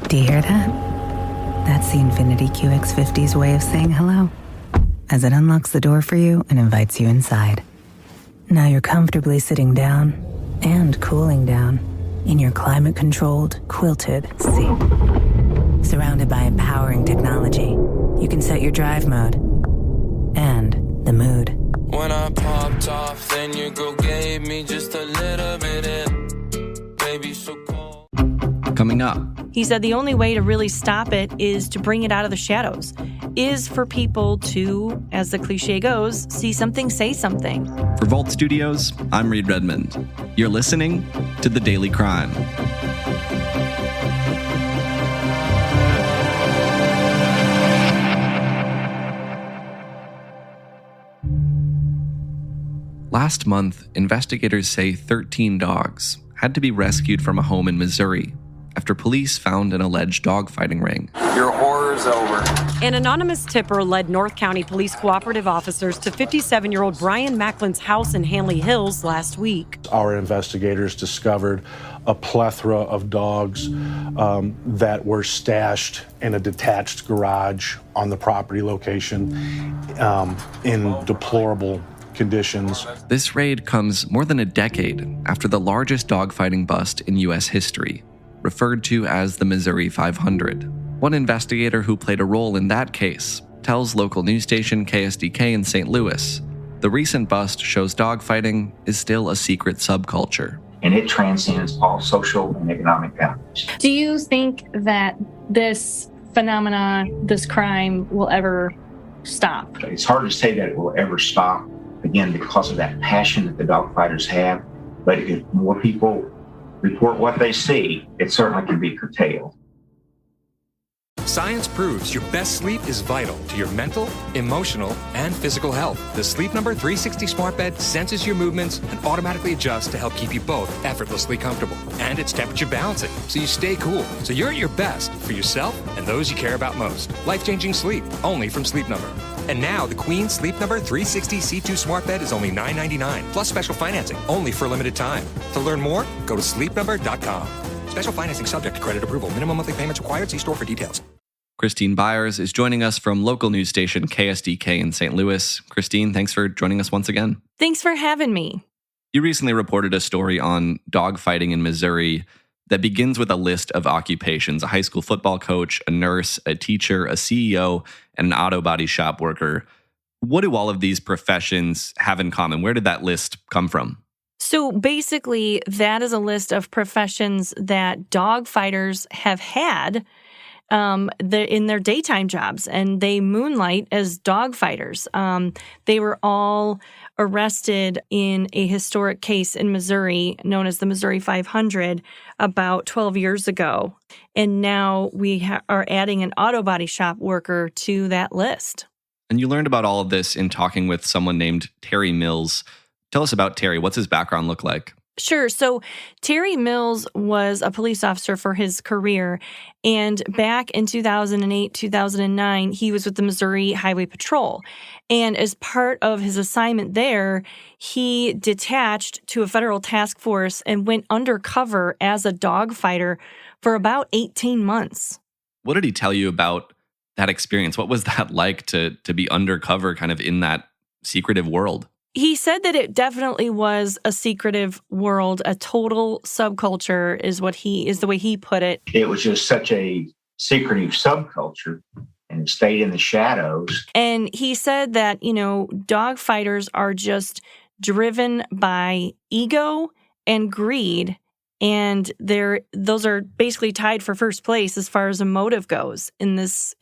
Do you hear that? That's the Infiniti QX50's way of saying hello, as it unlocks the door for you and invites you inside. Now you're comfortably sitting down and cooling down in your climate-controlled, quilted seat. Surrounded by empowering technology, you can set your drive mode and the mood. When I popped off, then your girl gave me just a little bit in. Baby, so cold. Coming up. He said the only way to really stop it is to bring it out of the shadows, is for people to, as the cliche goes, see something, say something. For Vault Studios, I'm Reed Redmond. You're listening to The Daily Crime. Last month, investigators say 13 dogs had to be rescued from a home in Missouri after police found an alleged dogfighting ring. Your horror's over. An anonymous tipper led North County Police Cooperative officers to 57-year-old Brian Macklin's house in Hanley Hills last week. Our investigators discovered a plethora of dogs that were stashed in a detached garage on the property location in deplorable conditions. This raid comes more than a decade after the largest dogfighting bust in U.S. history, referred to as the Missouri 500. One investigator who played a role in that case tells local news station KSDK in St. Louis, the recent bust shows dogfighting is still a secret subculture. And it transcends all social and economic boundaries. Do you think that this phenomena, this crime, will ever stop? It's hard to say that it will ever stop, again, because of that passion that the dogfighters have. But if more people report what they see, it certainly can be curtailed. Science proves your best sleep is vital to your mental, emotional, and physical health. The Sleep Number 360 smart bed senses your movements and automatically adjusts to help keep you both effortlessly comfortable. And it's temperature balancing, so you stay cool. So you're at your best for yourself and those you care about most. Life-changing sleep, only from Sleep Number. And now the Queen Sleep Number 360 C2 smart bed is only $9.99, plus special financing, only for a limited time. To learn more, go to sleepnumber.com. Special financing subject to credit approval. Minimum monthly payments required. See store for details. Christine Byers is joining us from local news station KSDK in St. Louis. Christine, thanks for joining us once again. Thanks for having me. You recently reported a story on dogfighting in Missouri that begins with a list of occupations: a high school football coach, a nurse, a teacher, a CEO, and an auto body shop worker. What do all of these professions have in common? Where did that list come from? So basically, that is a list of professions that dog fighters have had in their daytime jobs, and they moonlight as dog fighters. They were all arrested in a historic case in Missouri known as the Missouri 500 about 12 years ago. And now we are adding an auto body shop worker to that list. And you learned about all of this in talking with someone named Terry Mills. Tell us about Terry. What's his background look like? Sure. So Terry Mills was a police officer for his career. And back in 2008, 2009, he was with the Missouri Highway Patrol. And as part of his assignment there, he detached to a federal task force and went undercover as a dog fighter for about 18 months. What did he tell you about that experience? What was that like to be undercover kind of in that secretive world? He said that it definitely was a secretive world, a total subculture is the way he put it. It was just such a secretive subculture, and it stayed in the shadows. And he said that, dog fighters are just driven by ego and greed, and those are basically tied for first place as far as a motive goes in this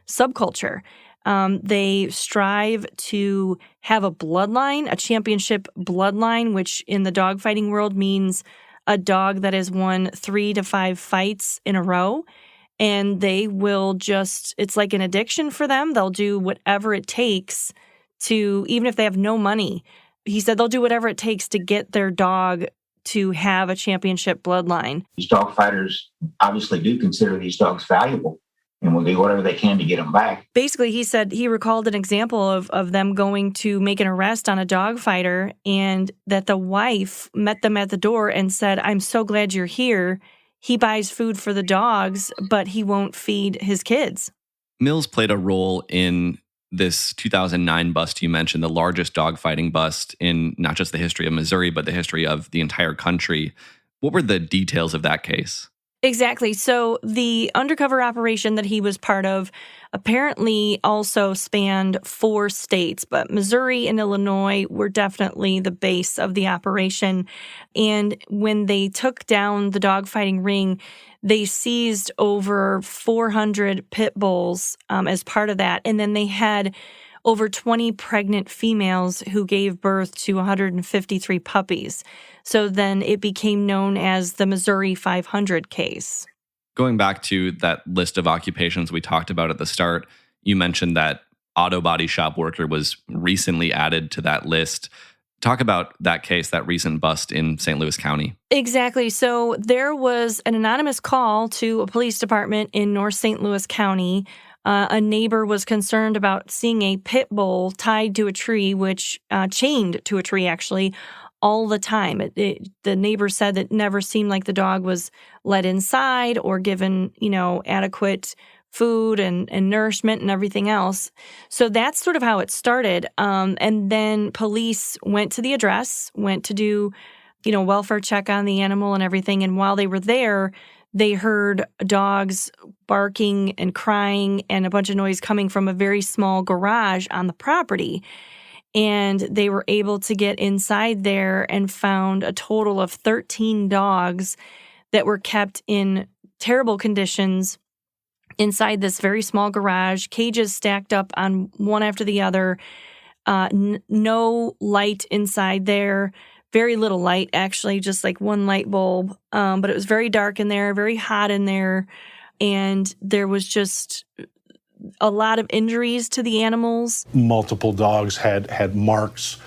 subculture. They strive to have a bloodline, a championship bloodline, which in the dogfighting world means a dog that has won 3 to 5 fights in a row. And they will it's like an addiction for them. They'll do whatever it takes to, even if they have no money. He said they'll do whatever it takes to get their dog to have a championship bloodline. These dog fighters obviously do consider these dogs valuable, and will do whatever they can to get them back. Basically, he said he recalled an example of them going to make an arrest on a dog fighter, and that the wife met them at the door and said, "I'm so glad you're here." he buys food for the dogs, but he won't feed his kids. Mills played a role in this 2009 bust you mentioned, the largest dogfighting bust in not just the history of Missouri, but the history of the entire country. What were the details of that case? Exactly. So the undercover operation that he was part of apparently also spanned 4 states, but Missouri and Illinois were definitely the base of the operation. And when they took down the dogfighting ring, they seized over 400 pit bulls as part of that. And then they had over 20 pregnant females who gave birth to 153 puppies. So then it became known as the Missouri 500 case. Going back to that list of occupations we talked about at the start, you mentioned that auto body shop worker was recently added to that list. Talk about that case, that recent bust in St. Louis County. Exactly. So there was an anonymous call to a police department in North St. Louis County. A neighbor was concerned about seeing a pit bull tied to a tree, which chained to a tree, actually, all the time. The neighbor said that it never seemed like the dog was let inside or given, adequate food and nourishment and everything else. So that's sort of how it started. And then police went to the address, went to do, welfare check on the animal and everything. And while they were there, they heard dogs barking and crying and a bunch of noise coming from a very small garage on the property. And they were able to get inside there and found a total of 13 dogs that were kept in terrible conditions inside this very small garage, cages stacked up on one after the other, no light inside there, very little light, actually, just like one light bulb. But it was very dark in there, very hot in there, and there was just a lot of injuries to the animals. Multiple dogs had marks,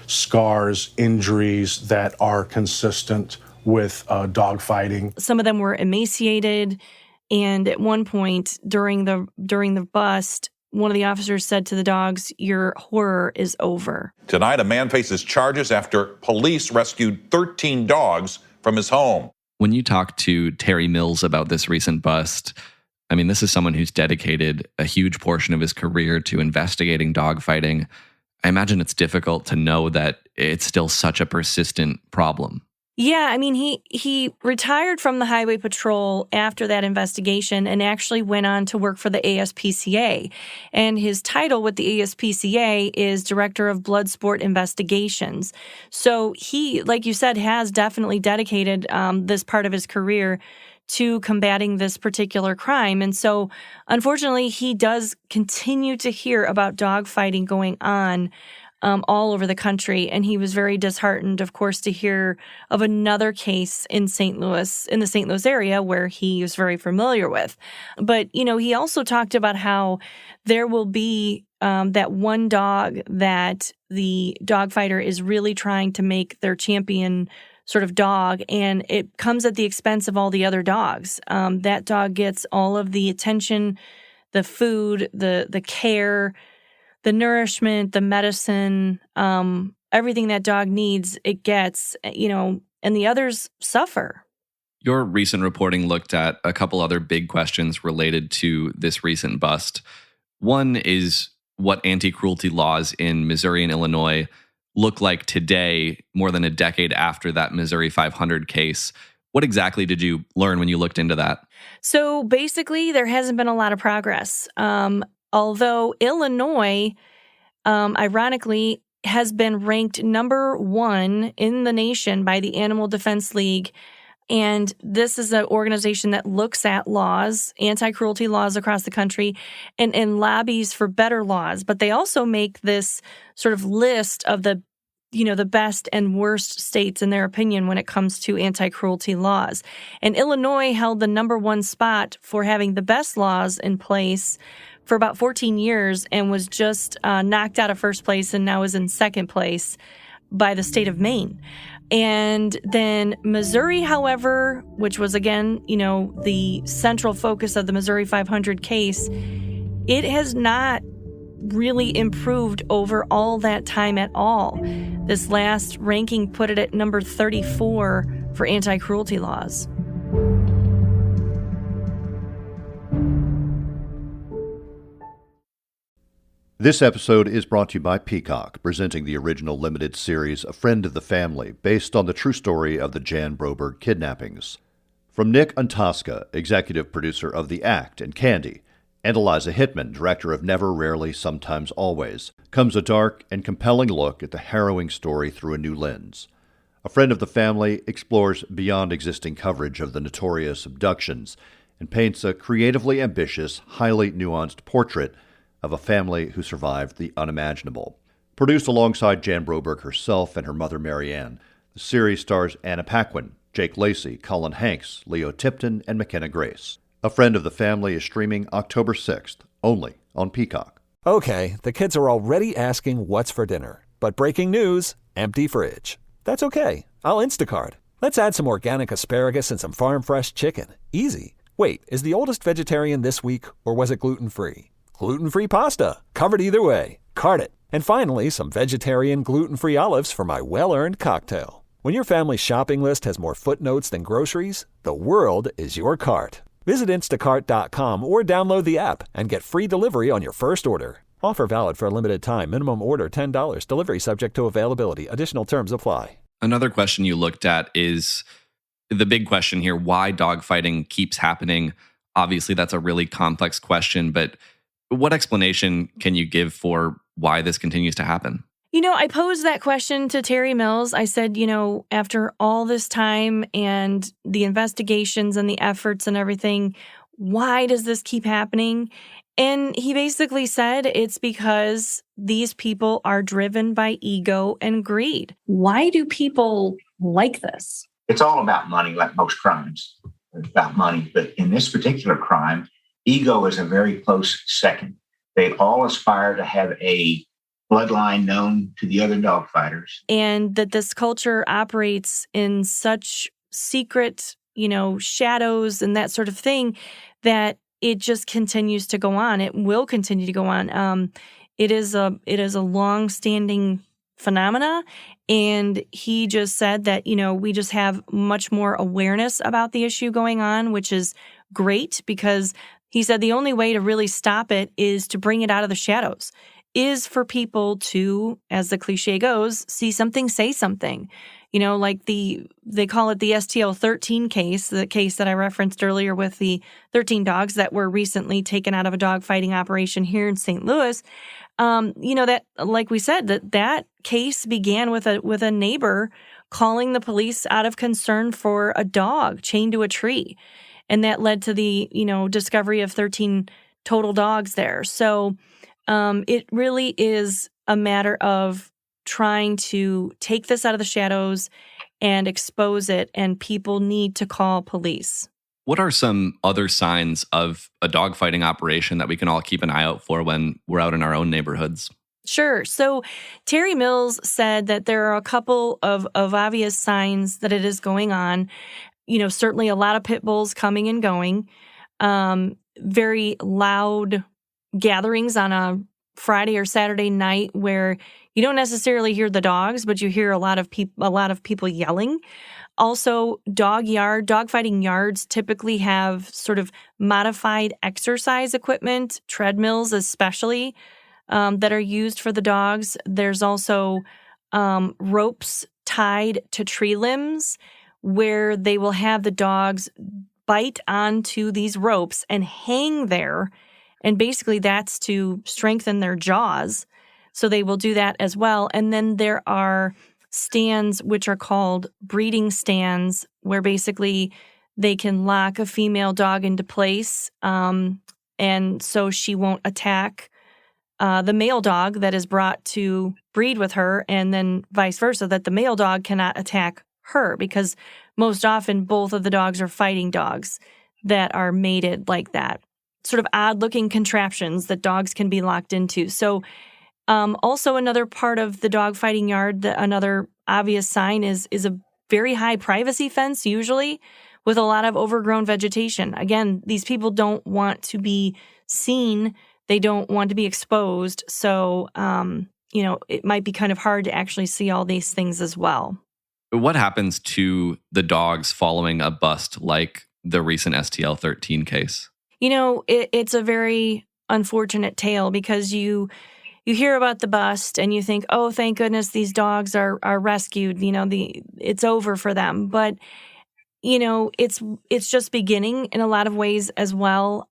scars, injuries that are consistent with dog fighting. Some of them were emaciated, and at one point during the bust, one of the officers said to the dogs, "Your horror is over." Tonight, a man faces charges after police rescued 13 dogs from his home. When you talk to Terry Mills about this recent bust, I mean, this is someone who's dedicated a huge portion of his career to investigating dogfighting. I imagine it's difficult to know that it's still such a persistent problem. Yeah, I mean, he retired from the Highway Patrol after that investigation and actually went on to work for the ASPCA. And his title with the ASPCA is Director of Blood Sport Investigations. So he, like you said, has definitely dedicated this part of his career to combating this particular crime. And so, unfortunately, he does continue to hear about dogfighting going on all over the country. And he was very disheartened, of course, to hear of another case in St. Louis, in the St. Louis area, where he was very familiar with. But, he also talked about how there will be that one dog that the dog fighter is really trying to make their champion sort of dog, and it comes at the expense of all the other dogs. That dog gets all of the attention, the food, the care, the nourishment, the medicine, everything that dog needs, it gets, and the others suffer. Your recent reporting looked at a couple other big questions related to this recent bust. One is what anti-cruelty laws in Missouri and Illinois look like today, more than a decade after that Missouri 500 case. What exactly did you learn when you looked into that? So basically, there hasn't been a lot of progress. Although Illinois, ironically, has been ranked number 1 in the nation by the Animal Defense League. And this is an organization that looks at laws, anti-cruelty laws across the country, and lobbies for better laws. But they also make this sort of list of the best and worst states in their opinion when it comes to anti-cruelty laws. And Illinois held the number 1 spot for having the best laws in place for about 14 years and was just knocked out of first place and now is in second place by the state of Maine. And then Missouri, however, which was, again, the central focus of the Missouri 500 case, it has not really improved over all that time at all. This last ranking put it at number 34 for anti-cruelty laws. This episode is brought to you by Peacock, presenting the original limited series A Friend of the Family, based on the true story of the Jan Broberg kidnappings. From Nick Antosca, executive producer of The Act and Candy, and Eliza Hittman, director of Never, Rarely, Sometimes, Always, comes a dark and compelling look at the harrowing story through a new lens. A Friend of the Family explores beyond existing coverage of the notorious abductions and paints a creatively ambitious, highly nuanced portrait of a family who survived the unimaginable. Produced alongside Jan Broberg herself and her mother Marianne, the series stars Anna Paquin, Jake Lacey, Colin Hanks, Leo Tipton, and McKenna Grace. A Friend of the Family is streaming October 6th, only on Peacock. Okay, the kids are already asking what's for dinner. But breaking news, empty fridge. That's okay, I'll Instacart. Let's add some organic asparagus and some farm fresh chicken. Easy. Wait, is the oldest vegetarian this week, or was it gluten-free? Gluten-free pasta. Covered either way. Cart it. And finally, some vegetarian gluten-free olives for my well-earned cocktail. When your family's shopping list has more footnotes than groceries, the world is your cart. Visit instacart.com or download the app and get free delivery on your first order. Offer valid for a limited time. Minimum order $10. Delivery subject to availability. Additional terms apply. Another question you looked at is the big question here, why dogfighting keeps happening. Obviously, that's a really complex question, but what explanation can you give for why this continues to happen? I posed that question to Terry Mills. I said, after all this time and the investigations and the efforts and everything, why does this keep happening? And he basically said it's because these people are driven by ego and greed. Why do people like this? It's all about money, like most crimes. It's about money. But in this particular crime, ego is a very close second. They all aspire to have a bloodline known to the other dog fighters. And that this culture operates in such secret, shadows and that sort of thing that it just continues to go on. It will continue to go on. It is a long-standing phenomena. And he just said that, we just have much more awareness about the issue going on, which is great because he said the only way to really stop it is to bring it out of the shadows, is for people to, as the cliche goes, see something, say something. Like they call it the STL 13 case, the case that I referenced earlier with the 13 dogs that were recently taken out of a dogfighting operation here in St. Louis. That, like we said, that case began with a neighbor calling the police out of concern for a dog chained to a tree. And that led to the, discovery of 13 total dogs there. So it really is a matter of trying to take this out of the shadows and expose it, and people need to call police. What are some other signs of a dogfighting operation that we can all keep an eye out for when we're out in our own neighborhoods? Sure. So Terry Mills said that there are a couple of obvious signs that it is going on. Certainly a lot of pit bulls coming and going, very loud gatherings on a Friday or Saturday night where you don't necessarily hear the dogs, but you hear a lot of people yelling. Also, dogfighting yards typically have sort of modified exercise equipment, treadmills especially, that are used for the dogs. There's also ropes tied to tree limbs where they will have the dogs bite onto these ropes and hang there. And basically that's to strengthen their jaws. So they will do that as well. And then there are stands which are called breeding stands where basically they can lock a female dog into place. And so she won't attack the male dog that is brought to breed with her, and then vice versa, that the male dog cannot attack her, because most often both of the dogs are fighting dogs that are mated like that. Sort of odd-looking contraptions that dogs can be locked into. So also another part of the dogfighting yard, another obvious sign is a very high privacy fence, usually, with a lot of overgrown vegetation. Again, these people don't want to be seen. They don't want to be exposed. So, it might be kind of hard to actually see all these things as well. What happens to the dogs following a bust like the recent STL 13 case? It's a very unfortunate tale because you you hear about the bust and you think, oh, thank goodness these dogs are rescued. You know, it's over for them. But, you know, it's just beginning in a lot of ways as well.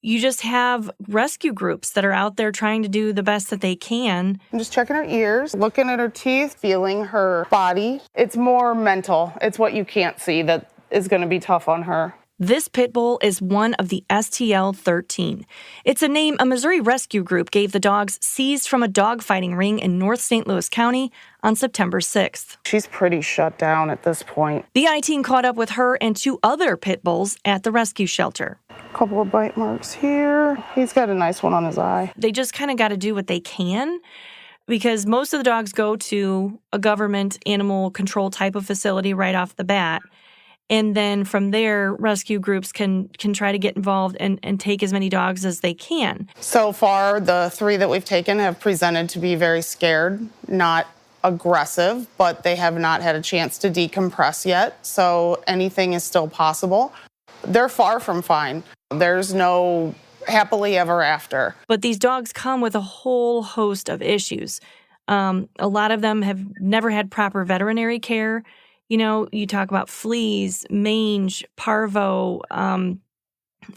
You just have rescue groups that are out there trying to do the best that they can. I'm just checking her ears, looking at her teeth, feeling her body. It's more mental. It's what you can't see that is going to be tough on her. This pit bull is one of the STL-13. It's a name a Missouri rescue group gave the dogs seized from a dogfighting ring in North St. Louis County on September 6th. She's pretty shut down at this point. The I-team caught up with her and 2 other pit bulls at the rescue shelter. A couple of bite marks here. He's got a nice one on his eye. They just kind of got to do what they can, because most of the dogs go to a government animal control type of facility right off the bat. And then from there, rescue groups can try to get involved and take as many dogs as they can. So far, the 3 that we've taken have presented to be very scared, not aggressive, but they have not had a chance to decompress yet. So anything is still possible. They're far from fine. There's no happily ever after. But these dogs come with a whole host of issues. A lot of them have never had proper veterinary care. You know, you talk about fleas, mange, parvo,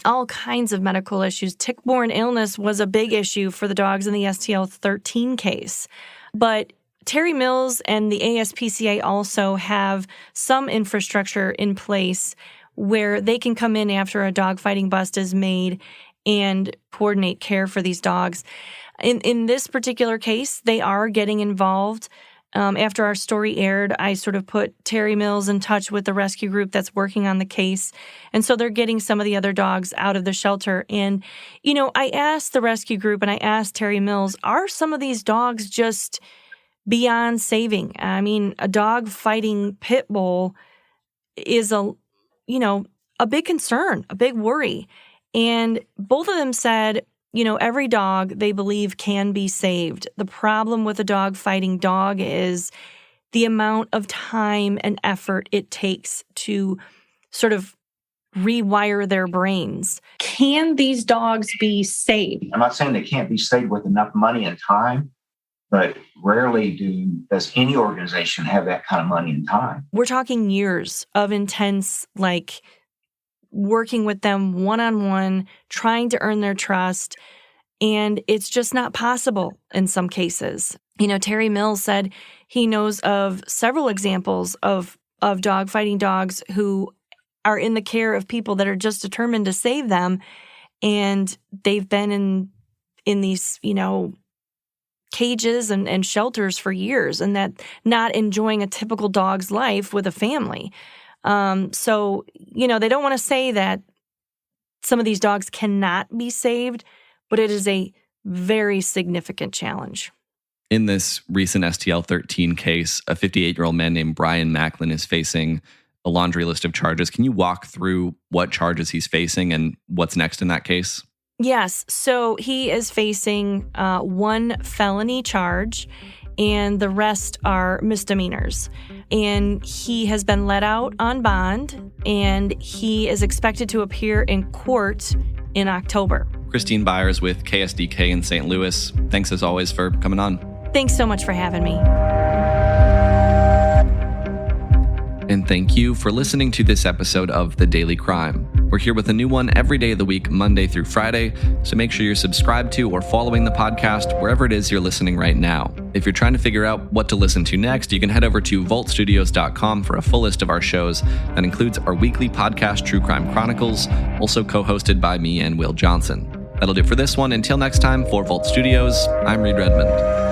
all kinds of medical issues. Tick-borne illness was a big issue for the dogs in the STL-13 case. But Terry Mills and the ASPCA also have some infrastructure in place where they can come in after a dogfighting bust is made and coordinate care for these dogs. In this particular case, they are getting involved. After our story aired, I sort of put Terry Mills in touch with the rescue group that's working on the case. And so they're getting some of the other dogs out of the shelter. And, you know, I asked the rescue group and I asked Terry Mills, are some of these dogs just beyond saving? I mean, a dog fighting pit bull is a big concern, a big worry. And both of them said, you know, every dog they believe can be saved. The problem with a dog fighting dog is the amount of time and effort it takes to sort of rewire their brains. Can these dogs be saved? I'm not saying they can't be saved with enough money and time, but rarely does any organization have that kind of money and time. We're talking years of intense, like, working with them one-on-one, trying to earn their trust, and it's just not possible in some cases. You know, Terry Mills said he knows of several examples of dogfighting dogs who are in the care of people that are just determined to save them, and they've been in these, you know, cages and shelters for years, and that not enjoying a typical dog's life with a family. So, you know, they don't want to say that some of these dogs cannot be saved, but it is a very significant challenge. In this recent STL-13 case, a 58-year-old man named Brian Macklin is facing a laundry list of charges. Can you walk through what charges he's facing and what's next in that case? Yes. So he is facing 1 felony charge, and the rest are misdemeanors. And he has been let out on bond, and he is expected to appear in court in October. Christine Byers with KSDK in St. Louis. Thanks as always for coming on. Thanks so much for having me. And thank you for listening to this episode of The Daily Crime. We're here with a new one every day of the week, Monday through Friday, so make sure you're subscribed to or following the podcast wherever it is you're listening right now. If you're trying to figure out what to listen to next, you can head over to vaultstudios.com for a full list of our shows that includes our weekly podcast, True Crime Chronicles, also co-hosted by me and Will Johnson. That'll do it for this one. Until next time, for Vault Studios, I'm Reed Redmond.